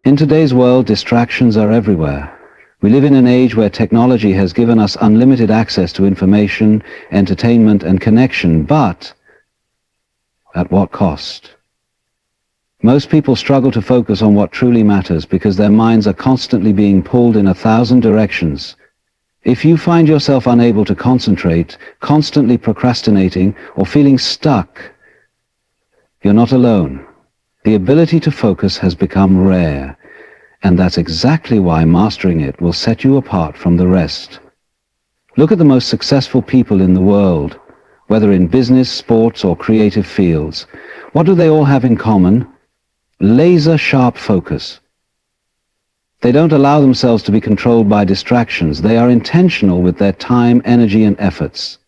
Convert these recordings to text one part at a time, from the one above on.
In today's world, distractions are everywhere. We live in an age where technology has given us unlimited access to information, entertainment, and connection, but at what cost? Most people struggle to focus on what truly matters because their minds are constantly being pulled in 1,000 directions. If you find yourself unable to concentrate, constantly procrastinating, or feeling stuck, you're not alone. The ability to focus has become rare, and that's exactly why mastering it will set you apart from the rest. Look at the most successful people in the world, whether in business, sports, or creative fields. What do they all have in common? Laser-sharp focus. They don't allow themselves to be controlled by distractions. They are intentional with their time, energy, and efforts.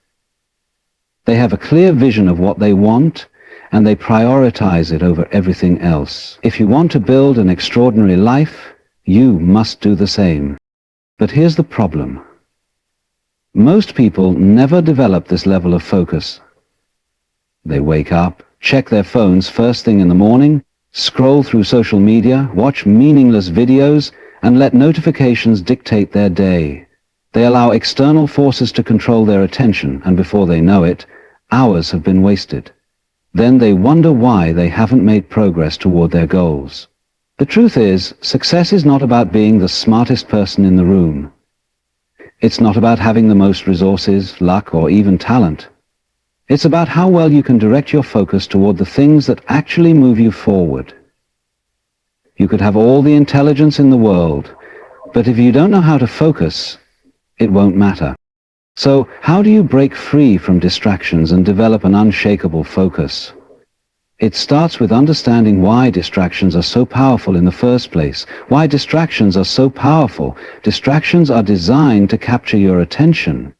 They have a clear vision of what they want, and they prioritize it over everything else. If you want to build an extraordinary life, you must do the same. But here's the problem. Most people never develop this level of focus. They wake up, check their phones first thing in the morning, scroll through social media, watch meaningless videos, and let notifications dictate their day. They allow external forces to control their attention, and before they know it, hours have been wasted. Then they wonder why they haven't made progress toward their goals. The truth is, success is not about being the smartest person in the room. It's not about having the most resources, luck, or even talent. It's about how well you can direct your focus toward the things that actually move you forward. You could have all the intelligence in the world, but if you don't know how to focus, it won't matter. So, how do you break free from distractions and develop an unshakable focus? It starts with understanding why distractions are so powerful in the first place. Why distractions are so powerful. Distractions are designed to capture your attention.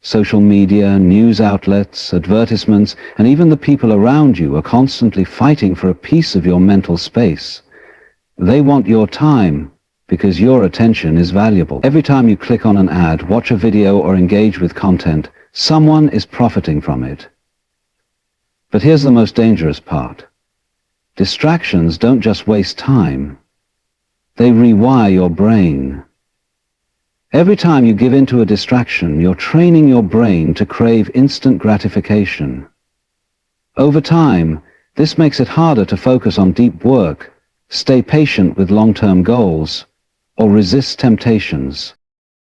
Social media, news outlets, advertisements, and even the people around you are constantly fighting for a piece of your mental space. They want your time because your attention is valuable. Every time you click on an ad, watch a video, or engage with content, someone is profiting from it. But here's the most dangerous part. Distractions don't just waste time. They rewire your brain. Every time you give in to a distraction, you're training your brain to crave instant gratification. Over time, this makes it harder to focus on deep work, stay patient with long-term goals, or resist temptations.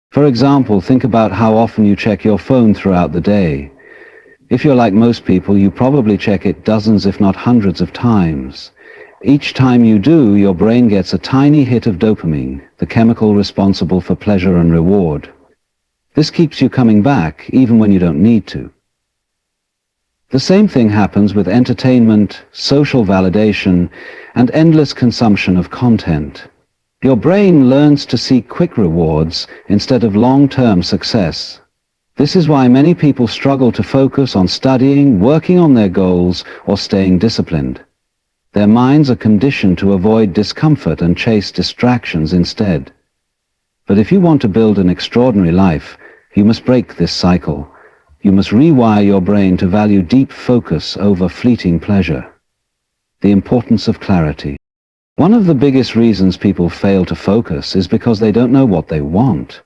For example, think about how often you check your phone throughout the day. If you're like most people, you probably check it dozens if not hundreds of times. Each time you do, your brain gets a tiny hit of dopamine, the chemical responsible for pleasure and reward. This keeps you coming back, even when you don't need to. The same thing happens with entertainment, social validation, and endless consumption of content. Your brain learns to seek quick rewards instead of long-term success. This is why many people struggle to focus on studying, working on their goals, or staying disciplined. Their minds are conditioned to avoid discomfort and chase distractions instead. But if you want to build an extraordinary life, you must break this cycle. You must rewire your brain to value deep focus over fleeting pleasure. The importance of clarity. One of the biggest reasons people fail to focus is because they don't know what they want.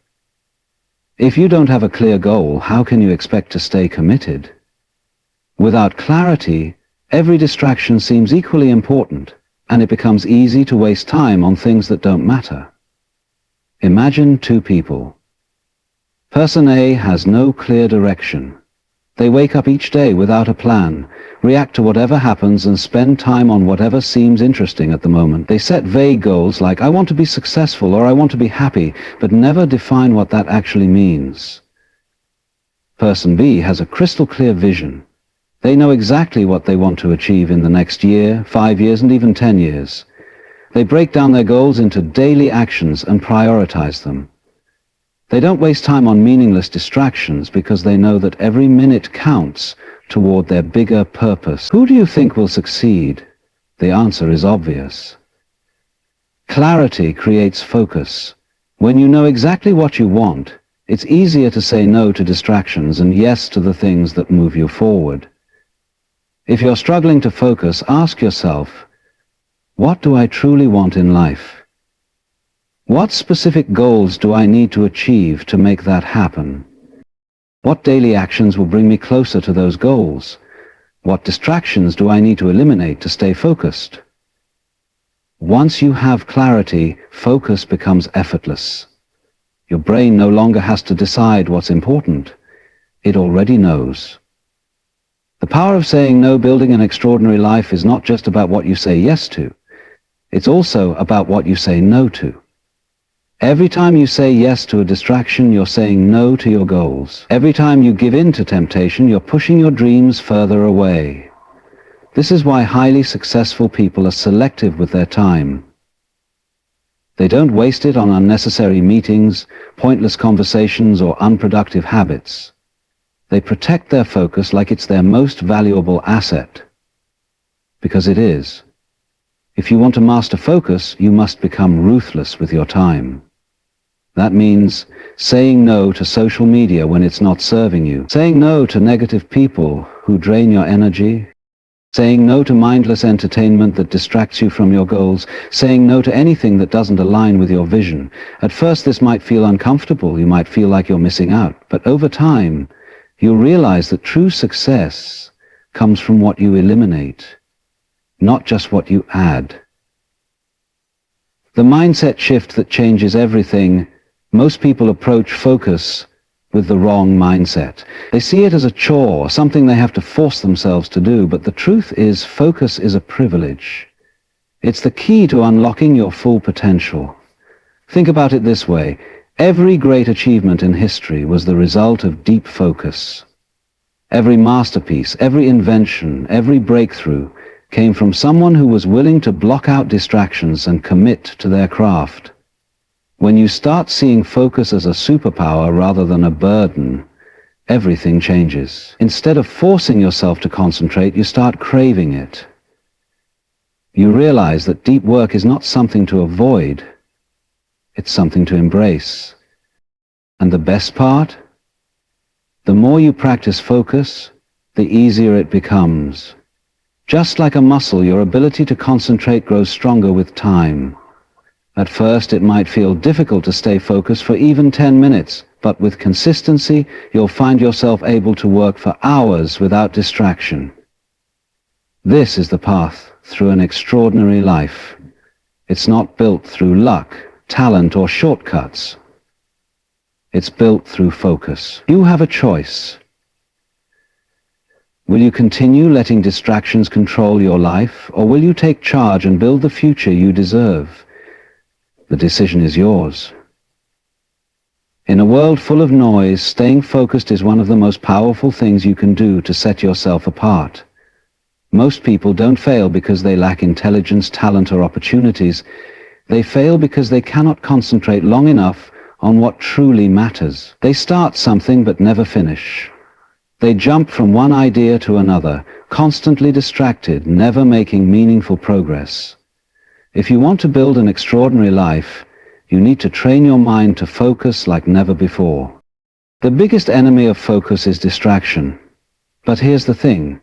If you don't have a clear goal, how can you expect to stay committed? Without clarity, every distraction seems equally important, and it becomes easy to waste time on things that don't matter. Imagine two people. Person A has no clear direction. They wake up each day without a plan, react to whatever happens, and spend time on whatever seems interesting at the moment. They set vague goals like, I want to be successful or I want to be happy, but never define what that actually means. Person B has a crystal clear vision. They know exactly what they want to achieve in the next year, 5 years, and even 10 years. They break down their goals into daily actions and prioritize them. They don't waste time on meaningless distractions because they know that every minute counts toward their bigger purpose. Who do you think will succeed? The answer is obvious. Clarity creates focus. When you know exactly what you want, it's easier to say no to distractions and yes to the things that move you forward. If you're struggling to focus, ask yourself, what do I truly want in life? What specific goals do I need to achieve to make that happen? What daily actions will bring me closer to those goals? What distractions do I need to eliminate to stay focused? Once you have clarity, focus becomes effortless. Your brain no longer has to decide what's important. It already knows. The power of saying no, building an extraordinary life, is not just about what you say yes to. It's also about what you say no to. Every time you say yes to a distraction, you're saying no to your goals. Every time you give in to temptation, you're pushing your dreams further away. This is why highly successful people are selective with their time. They don't waste it on unnecessary meetings, pointless conversations, or unproductive habits. They protect their focus like it's their most valuable asset. Because it is. If you want to master focus, you must become ruthless with your time. That means saying no to social media when it's not serving you, saying no to negative people who drain your energy, saying no to mindless entertainment that distracts you from your goals, saying no to anything that doesn't align with your vision. At first this might feel uncomfortable, you might feel like you're missing out, but over time you'll realize that true success comes from what you eliminate, not just what you add. The mindset shift that changes everything. Most people approach focus with the wrong mindset. They see it as a chore, something they have to force themselves to do, but the truth is, focus is a privilege. It's the key to unlocking your full potential. Think about it this way. Every great achievement in history was the result of deep focus. Every masterpiece, every invention, every breakthrough came from someone who was willing to block out distractions and commit to their craft. When you start seeing focus as a superpower rather than a burden, everything changes. Instead of forcing yourself to concentrate, you start craving it. You realize that deep work is not something to avoid, it's something to embrace. And the best part? The more you practice focus, the easier it becomes. Just like a muscle, your ability to concentrate grows stronger with time. At first, it might feel difficult to stay focused for even 10 minutes, but with consistency, you'll find yourself able to work for hours without distraction. This is the path through an extraordinary life. It's not built through luck, talent, or shortcuts. It's built through focus. You have a choice. Will you continue letting distractions control your life, or will you take charge and build the future you deserve? The decision is yours. In a world full of noise, staying focused is one of the most powerful things you can do to set yourself apart. Most people don't fail because they lack intelligence, talent, or opportunities. They fail because they cannot concentrate long enough on what truly matters. They start something but never finish. They jump from one idea to another, constantly distracted, never making meaningful progress. If you want to build an extraordinary life, you need to train your mind to focus like never before. The biggest enemy of focus is distraction. But here's the thing.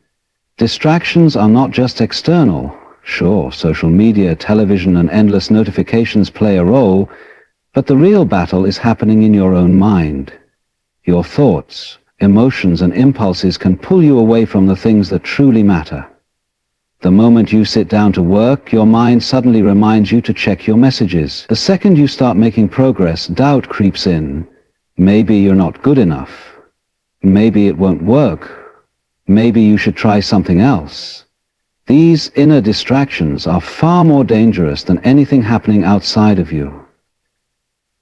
Distractions are not just external. Sure, social media, television, and endless notifications play a role, but the real battle is happening in your own mind. Your thoughts, emotions, and impulses can pull you away from the things that truly matter. The moment you sit down to work, your mind suddenly reminds you to check your messages. The second you start making progress, doubt creeps in. Maybe you're not good enough. Maybe it won't work. Maybe you should try something else. These inner distractions are far more dangerous than anything happening outside of you.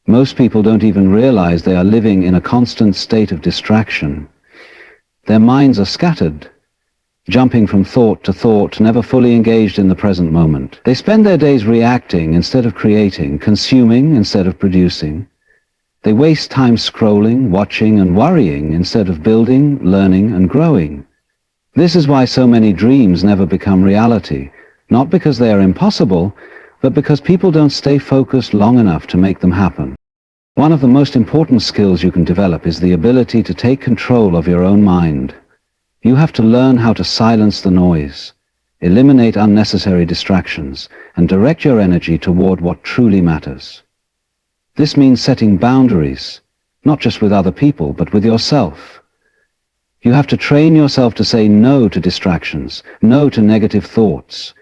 Most people don't even realize they are living in a constant state of distraction. Their minds are scattered, jumping from thought to thought, never fully engaged in the present moment. They spend their days reacting instead of creating, consuming instead of producing. They waste time scrolling, watching, and worrying instead of building, learning, and growing. This is why so many dreams never become reality, not because they are impossible, but because people don't stay focused long enough to make them happen. One of the most important skills you can develop is the ability to take control of your own mind. You have to learn how to silence the noise, eliminate unnecessary distractions, and direct your energy toward what truly matters. This means setting boundaries, not just with other people, but with yourself. You have to train yourself to say no to distractions, no to negative thoughts,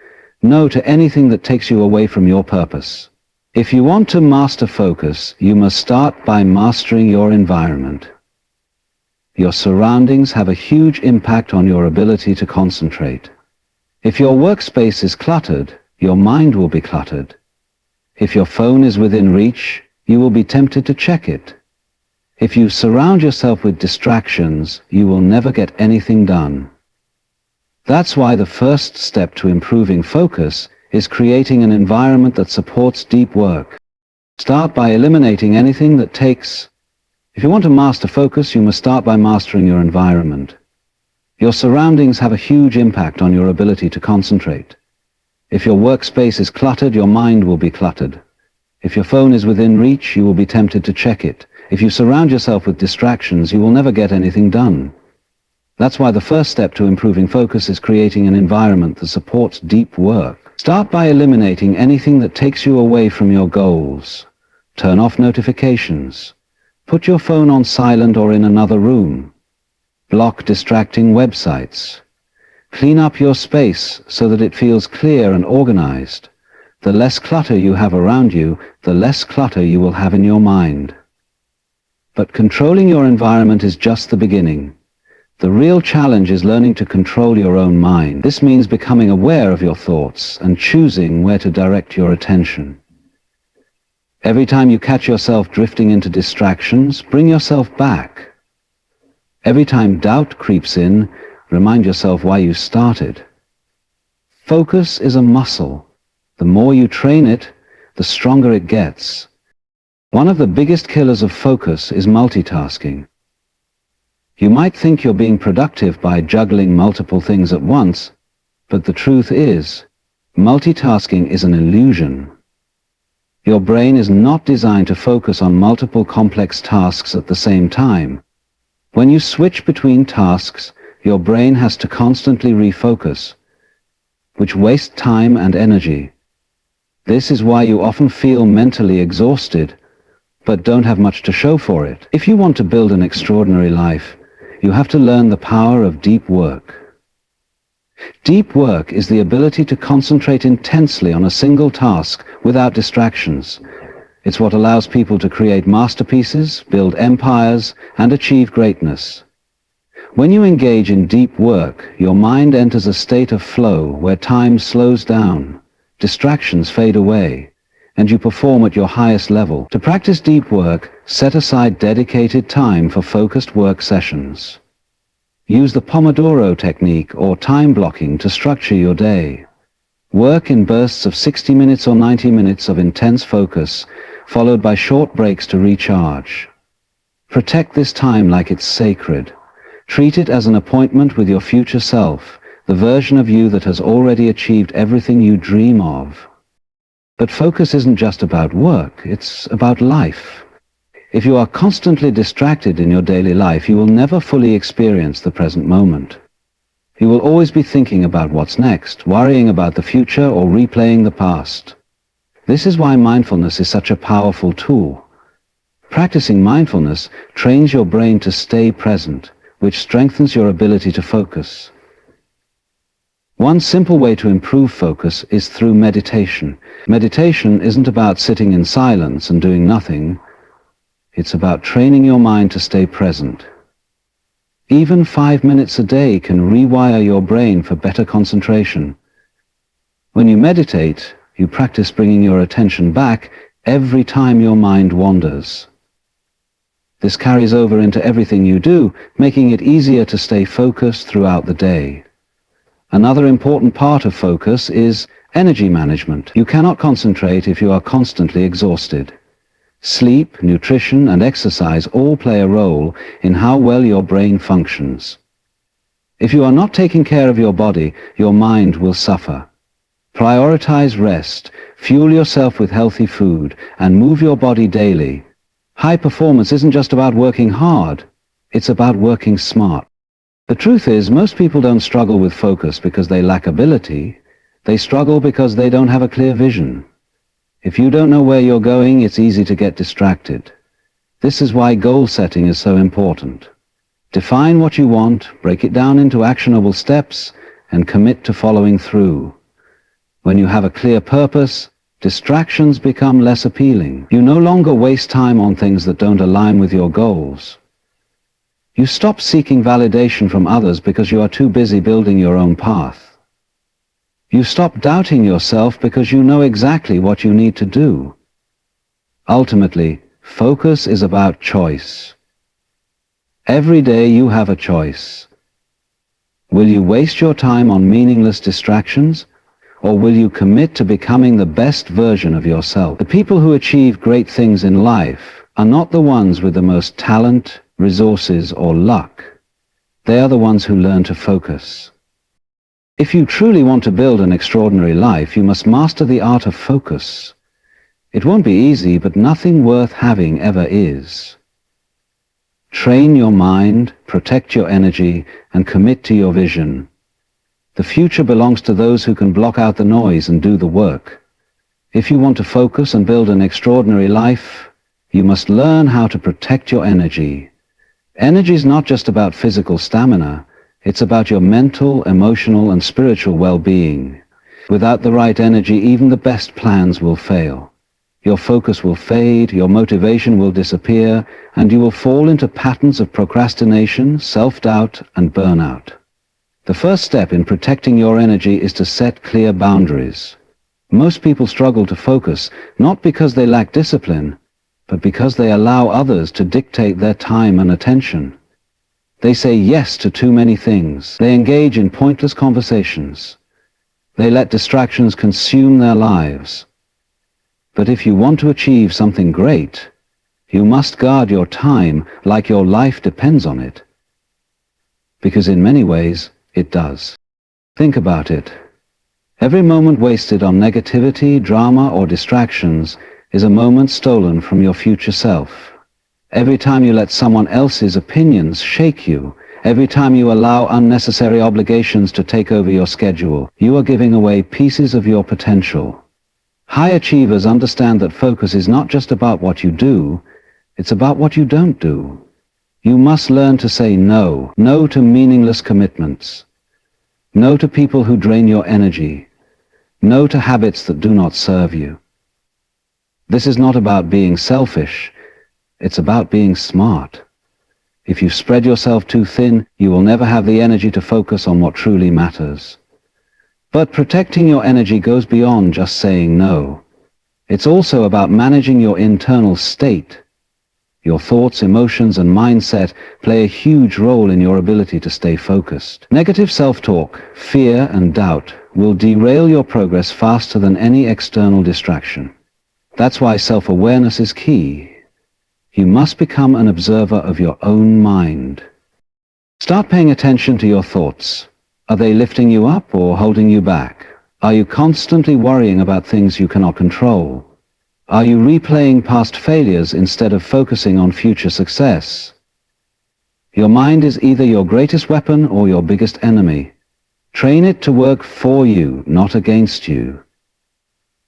no to anything that takes you away from your purpose. If you want to master focus, you must start by mastering your environment. Your surroundings have a huge impact on your ability to concentrate. If your workspace is cluttered, your mind will be cluttered. If your phone is within reach, you will be tempted to check it. If you surround yourself with distractions, you will never get anything done. That's why the first step to improving focus is creating an environment that supports deep work. Start by eliminating anything that takes... If you want to master focus, you must start by mastering your environment. Your surroundings have a huge impact on your ability to concentrate. If your workspace is cluttered, your mind will be cluttered. If your phone is within reach, you will be tempted to check it. If you surround yourself with distractions, you will never get anything done. That's why the first step to improving focus is creating an environment that supports deep work. Start by eliminating anything that takes you away from your goals. Turn off notifications. Put your phone on silent or in another room. Block distracting websites. Clean up your space so that it feels clear and organized. The less clutter you have around you, the less clutter you will have in your mind. But controlling your environment is just the beginning. The real challenge is learning to control your own mind. This means becoming aware of your thoughts and choosing where to direct your attention. Every time you catch yourself drifting into distractions, bring yourself back. Every time doubt creeps in, remind yourself why you started. Focus is a muscle. The more you train it, the stronger it gets. One of the biggest killers of focus is multitasking. You might think you're being productive by juggling multiple things at once, but the truth is, multitasking is an illusion. Your brain is not designed to focus on multiple complex tasks at the same time. When you switch between tasks, your brain has to constantly refocus, which wastes time and energy. This is why you often feel mentally exhausted, but don't have much to show for it. If you want to build an extraordinary life, you have to learn the power of deep work. Deep work is the ability to concentrate intensely on a single task without distractions. It's what allows people to create masterpieces, build empires, and achieve greatness. When you engage in deep work, your mind enters a state of flow where time slows down, distractions fade away, and you perform at your highest level. To practice deep work, set aside dedicated time for focused work sessions. Use the Pomodoro technique or time blocking to structure your day. Work in bursts of 60 minutes or 90 minutes of intense focus, followed by short breaks to recharge. Protect this time like it's sacred. Treat it as an appointment with your future self, the version of you that has already achieved everything you dream of. But focus isn't just about work, it's about life. If you are constantly distracted in your daily life, you will never fully experience the present moment. You will always be thinking about what's next, worrying about the future, or replaying the past. This is why mindfulness is such a powerful tool. Practicing mindfulness trains your brain to stay present, which strengthens your ability to focus. One simple way to improve focus is through meditation. Meditation isn't about sitting in silence and doing nothing. It's about training your mind to stay present. Even 5 minutes a day can rewire your brain for better concentration. When you meditate, you practice bringing your attention back every time your mind wanders. This carries over into everything you do, making it easier to stay focused throughout the day. Another important part of focus is energy management. You cannot concentrate if you are constantly exhausted. Sleep, nutrition, and exercise all play a role in how well your brain functions. If you are not taking care of your body, your mind will suffer. Prioritize rest, fuel yourself with healthy food, and move your body daily. High performance isn't just about working hard, it's about working smart. The truth is, most people don't struggle with focus because they lack ability. They struggle because they don't have a clear vision. If you don't know where you're going, it's easy to get distracted. This is why goal setting is so important. Define what you want, break it down into actionable steps, and commit to following through. When you have a clear purpose, distractions become less appealing. You no longer waste time on things that don't align with your goals. You stop seeking validation from others because you are too busy building your own path. You stop doubting yourself because you know exactly what you need to do. Ultimately, focus is about choice. Every day you have a choice. Will you waste your time on meaningless distractions, or will you commit to becoming the best version of yourself? The people who achieve great things in life are not the ones with the most talent, resources, or luck. They are the ones who learn to focus. If you truly want to build an extraordinary life, you must master the art of focus. It won't be easy, but nothing worth having ever is. Train your mind, protect your energy, and commit to your vision. The future belongs to those who can block out the noise and do the work. If you want to focus and build an extraordinary life, you must learn how to protect your energy. Energy is not just about physical stamina, it's about your mental, emotional, and spiritual well-being. Without the right energy, even the best plans will fail. Your focus will fade, your motivation will disappear, and you will fall into patterns of procrastination, self-doubt, and burnout. The first step in protecting your energy is to set clear boundaries. Most people struggle to focus, not because they lack discipline, but because they allow others to dictate their time and attention. They say yes to too many things. They engage in pointless conversations. They let distractions consume their lives. But if you want to achieve something great, you must guard your time like your life depends on it. Because in many ways, it does. Think about it. Every moment wasted on negativity, drama, or distractions is a moment stolen from your future self. Every time you let someone else's opinions shake you, every time you allow unnecessary obligations to take over your schedule, you are giving away pieces of your potential. High achievers understand that focus is not just about what you do, it's about what you don't do. You must learn to say no. No to meaningless commitments. No to people who drain your energy. No to habits that do not serve you. This is not about being selfish. It's about being smart. If you spread yourself too thin, you will never have the energy to focus on what truly matters. But protecting your energy goes beyond just saying no. It's also about managing your internal state. Your thoughts, emotions, and mindset play a huge role in your ability to stay focused. Negative self-talk, fear, and doubt will derail your progress faster than any external distraction. That's why self-awareness is key. You must become an observer of your own mind. Start paying attention to your thoughts. Are they lifting you up or holding you back? Are you constantly worrying about things you cannot control? Are you replaying past failures instead of focusing on future success? Your mind is either your greatest weapon or your biggest enemy. Train it to work for you, not against you.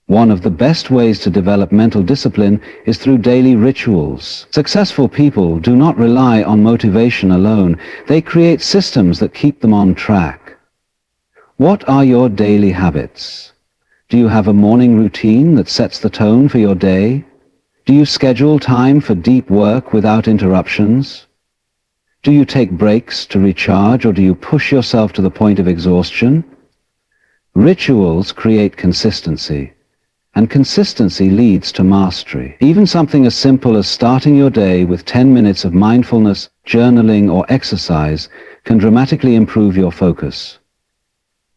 One of the best ways to develop mental discipline is through daily rituals. Successful people do not rely on motivation alone. They create systems that keep them on track. What are your daily habits? Do you have a morning routine that sets the tone for your day? Do you schedule time for deep work without interruptions? Do you take breaks to recharge, or do you push yourself to the point of exhaustion? Rituals create consistency, and consistency leads to mastery. Even something as simple as starting your day with 10 minutes of mindfulness, journaling, or exercise can dramatically improve your focus.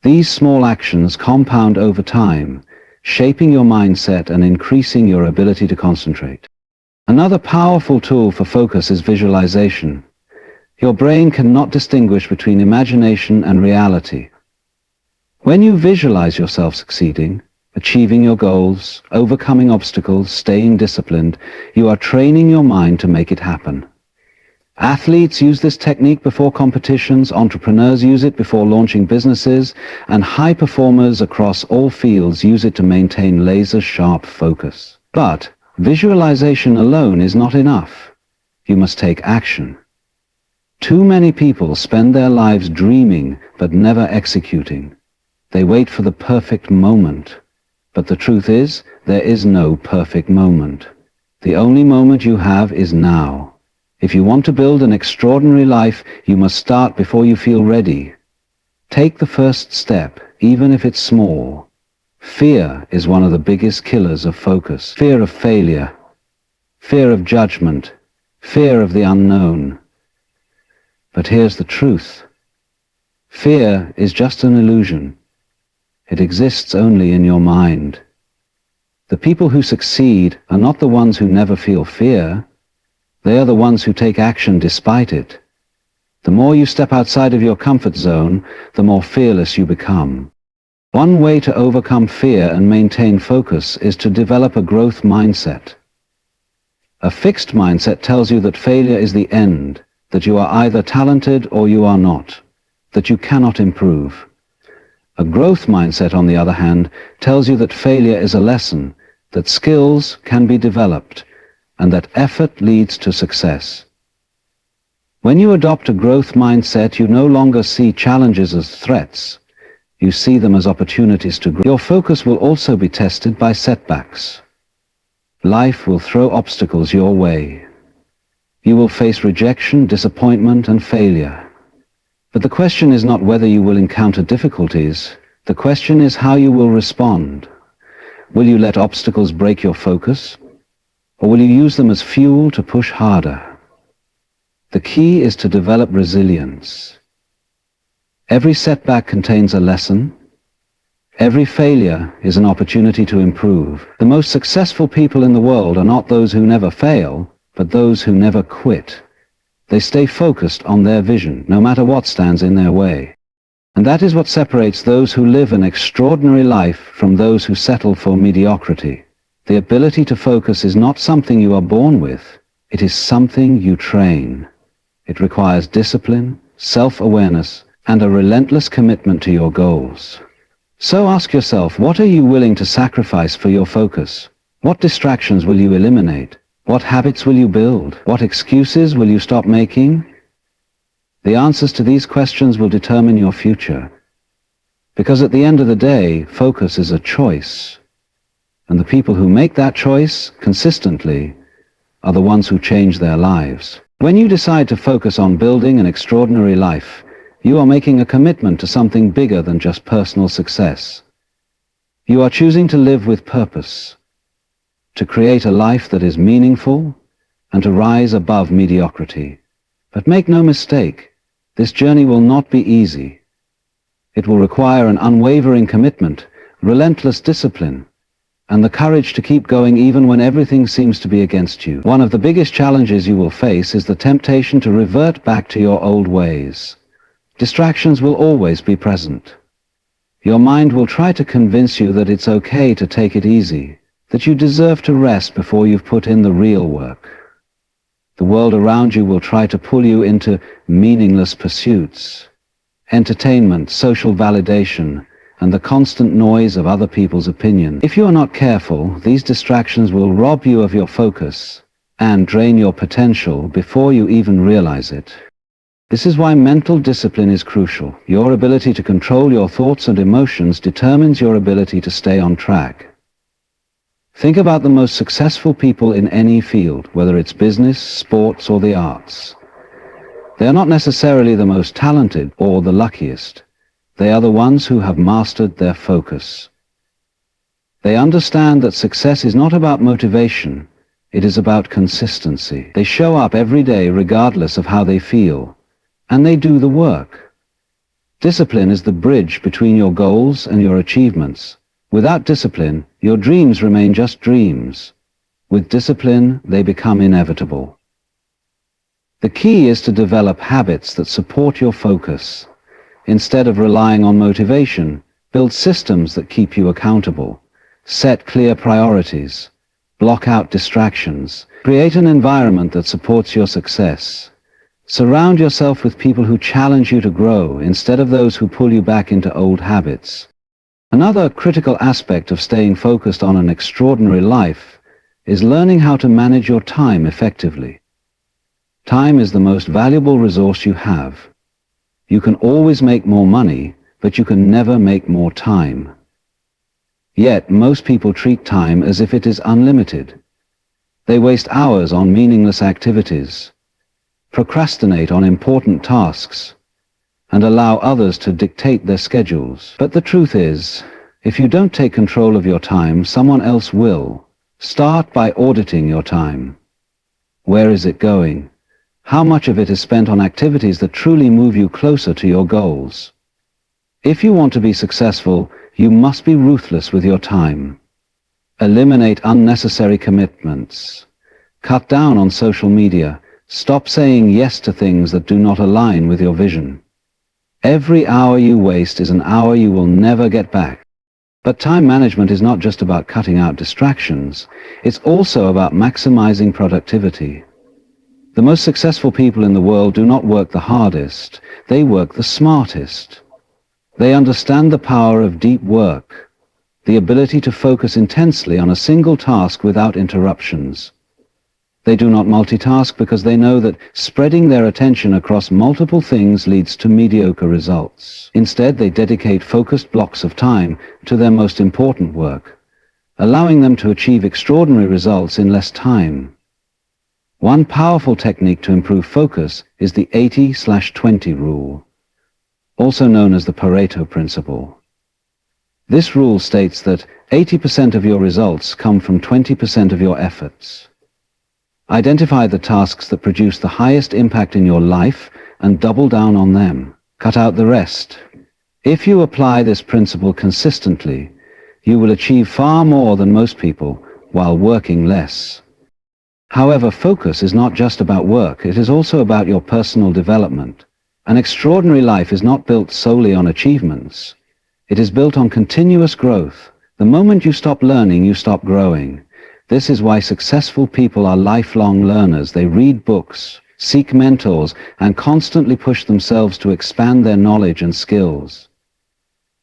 These small actions compound over time, shaping your mindset and increasing your ability to concentrate. Another powerful tool for focus is visualization. Your brain cannot distinguish between imagination and reality. When you visualize yourself succeeding, achieving your goals, overcoming obstacles, staying disciplined, you are training your mind to make it happen. Athletes use this technique before competitions, entrepreneurs use it before launching businesses, and high performers across all fields use it to maintain laser-sharp focus. But visualization alone is not enough. You must take action. Too many people spend their lives dreaming but never executing. They wait for the perfect moment. But the truth is, there is no perfect moment. The only moment you have is now. If you want to build an extraordinary life, you must start before you feel ready. Take the first step, even if it's small. Fear is one of the biggest killers of focus. Fear of failure, fear of judgment, fear of the unknown. But here's the truth. Fear is just an illusion. It exists only in your mind. The people who succeed are not the ones who never feel fear. They are the ones who take action despite it. The more you step outside of your comfort zone, the more fearless you become. One way to overcome fear and maintain focus is to develop a growth mindset. A fixed mindset tells you that failure is the end, that you are either talented or you are not, that you cannot improve. A growth mindset, on the other hand, tells you that failure is a lesson, that skills can be developed, and that effort leads to success. When you adopt a growth mindset, you no longer see challenges as threats. You see them as opportunities to grow. Your focus will also be tested by setbacks. Life will throw obstacles your way. You will face rejection, disappointment, and failure. But the question is not whether you will encounter difficulties. The question is how you will respond. Will you let obstacles break your focus? Or will you use them as fuel to push harder? The key is to develop resilience. Every setback contains a lesson. Every failure is an opportunity to improve. The most successful people in the world are not those who never fail, but those who never quit. They stay focused on their vision, no matter what stands in their way. And that is what separates those who live an extraordinary life from those who settle for mediocrity. The ability to focus is not something you are born with. It is something you train. It requires discipline, self-awareness, and a relentless commitment to your goals. So ask yourself, what are you willing to sacrifice for your focus? What distractions will you eliminate? What habits will you build? What excuses will you stop making? The answers to these questions will determine your future. Because at the end of the day, focus is a choice. And the people who make that choice consistently are the ones who change their lives. When you decide to focus on building an extraordinary life, you are making a commitment to something bigger than just personal success. You are choosing to live with purpose, to create a life that is meaningful, and to rise above mediocrity. But make no mistake, this journey will not be easy. It will require an unwavering commitment, relentless discipline, and the courage to keep going even when everything seems to be against you. One of the biggest challenges you will face is the temptation to revert back to your old ways. Distractions will always be present. Your mind will try to convince you that it's okay to take it easy, that you deserve to rest before you've put in the real work. The world around you will try to pull you into meaningless pursuits, entertainment, social validation, and the constant noise of other people's opinion. If you are not careful, these distractions will rob you of your focus and drain your potential before you even realize it. This is why mental discipline is crucial. Your ability to control your thoughts and emotions determines your ability to stay on track. Think about the most successful people in any field, whether it's business, sports, or the arts. They are not necessarily the most talented or the luckiest. They are the ones who have mastered their focus. They understand that success is not about motivation, it is about consistency. They show up every day regardless of how they feel, and they do the work. Discipline is the bridge between your goals and your achievements. Without discipline, your dreams remain just dreams. With discipline, they become inevitable. The key is to develop habits that support your focus. Instead of relying on motivation, build systems that keep you accountable. Set clear priorities. Block out distractions. Create an environment that supports your success. Surround yourself with people who challenge you to grow instead of those who pull you back into old habits. Another critical aspect of staying focused on an extraordinary life is learning how to manage your time effectively. Time is the most valuable resource you have. You can always make more money, but you can never make more time. Yet most people treat time as if it is unlimited. They waste hours on meaningless activities, procrastinate on important tasks, and allow others to dictate their schedules. But the truth is, if you don't take control of your time, someone else will. Start by auditing your time. Where is it going? How much of it is spent on activities that truly move you closer to your goals? If you want to be successful, you must be ruthless with your time. Eliminate unnecessary commitments. Cut down on social media. Stop saying yes to things that do not align with your vision. Every hour you waste is an hour you will never get back. But time management is not just about cutting out distractions. It's also about maximizing productivity. The most successful people in the world do not work the hardest. They work the smartest. They understand the power of deep work, the ability to focus intensely on a single task without interruptions. They do not multitask because they know that spreading their attention across multiple things leads to mediocre results. Instead, they dedicate focused blocks of time to their most important work, allowing them to achieve extraordinary results in less time. One powerful technique to improve focus is the 80/20 rule, also known as the Pareto principle. This rule states that 80% of your results come from 20% of your efforts. Identify the tasks that produce the highest impact in your life and double down on them. Cut out the rest. If you apply this principle consistently, you will achieve far more than most people while working less. However, focus is not just about work, it is also about your personal development. An extraordinary life is not built solely on achievements. It is built on continuous growth. The moment you stop learning, you stop growing. This is why successful people are lifelong learners. They read books, seek mentors, and constantly push themselves to expand their knowledge and skills.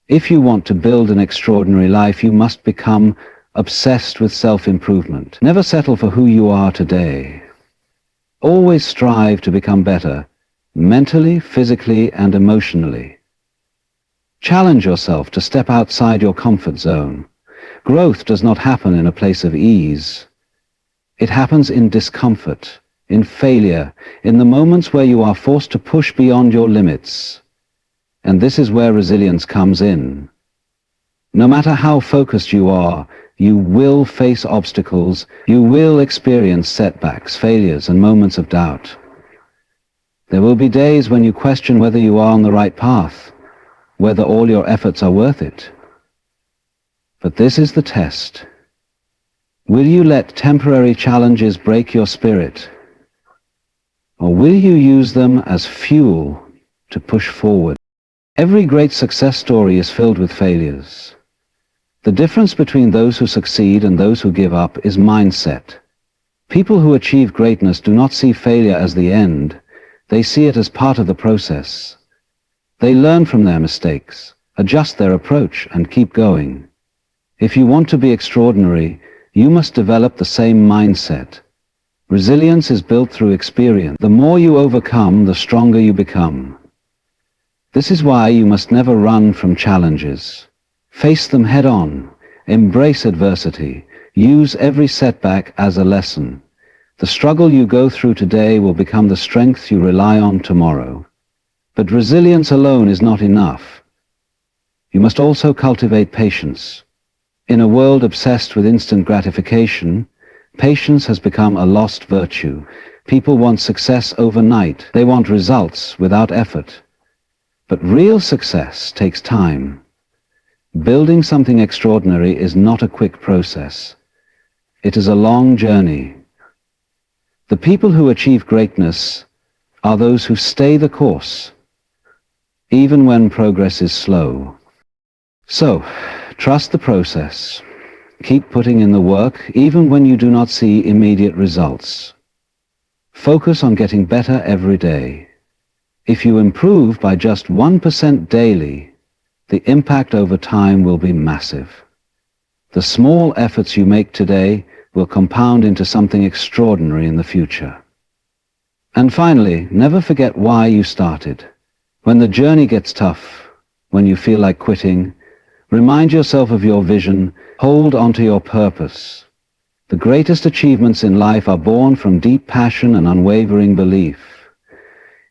If you want to build an extraordinary life, you must become obsessed with self-improvement. Never settle for who you are today. Always strive to become better, mentally, physically, and emotionally. Challenge yourself to step outside your comfort zone. Growth does not happen in a place of ease. It happens in discomfort, in failure, in the moments where you are forced to push beyond your limits. And this is where resilience comes in. No matter how focused you are, you will face obstacles, you will experience setbacks, failures, and moments of doubt. There will be days when you question whether you are on the right path, whether all your efforts are worth it. But this is the test. Will you let temporary challenges break your spirit? Or will you use them as fuel to push forward? Every great success story is filled with failures. The difference between those who succeed and those who give up is mindset. People who achieve greatness do not see failure as the end. They see it as part of the process. They learn from their mistakes, adjust their approach, and keep going. If you want to be extraordinary, you must develop the same mindset. Resilience is built through experience. The more you overcome, the stronger you become. This is why you must never run from challenges. Face them head on. Embrace adversity. Use every setback as a lesson. The struggle you go through today will become the strength you rely on tomorrow. But resilience alone is not enough. You must also cultivate patience. In a world obsessed with instant gratification, patience has become a lost virtue. People want success overnight. They want results without effort. But real success takes time. Building something extraordinary is not a quick process. It is a long journey. The people who achieve greatness are those who stay the course, even when progress is slow. So, trust the process. Keep putting in the work, even when you do not see immediate results. Focus on getting better every day. If you improve by just 1% daily, the impact over time will be massive. The small efforts you make today will compound into something extraordinary in the future. And finally, never forget why you started. When the journey gets tough, when you feel like quitting, remind yourself of your vision, hold on to your purpose. The greatest achievements in life are born from deep passion and unwavering belief.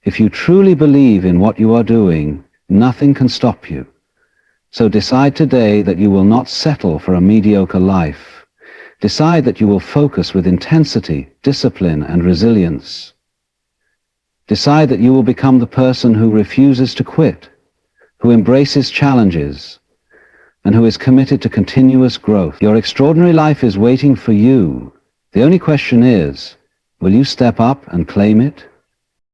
If you truly believe in what you are doing, nothing can stop you. So decide today that you will not settle for a mediocre life. Decide that you will focus with intensity, discipline, and resilience. Decide that you will become the person who refuses to quit, who embraces challenges, and who is committed to continuous growth. Your extraordinary life is waiting for you. The only question is, will you step up and claim it?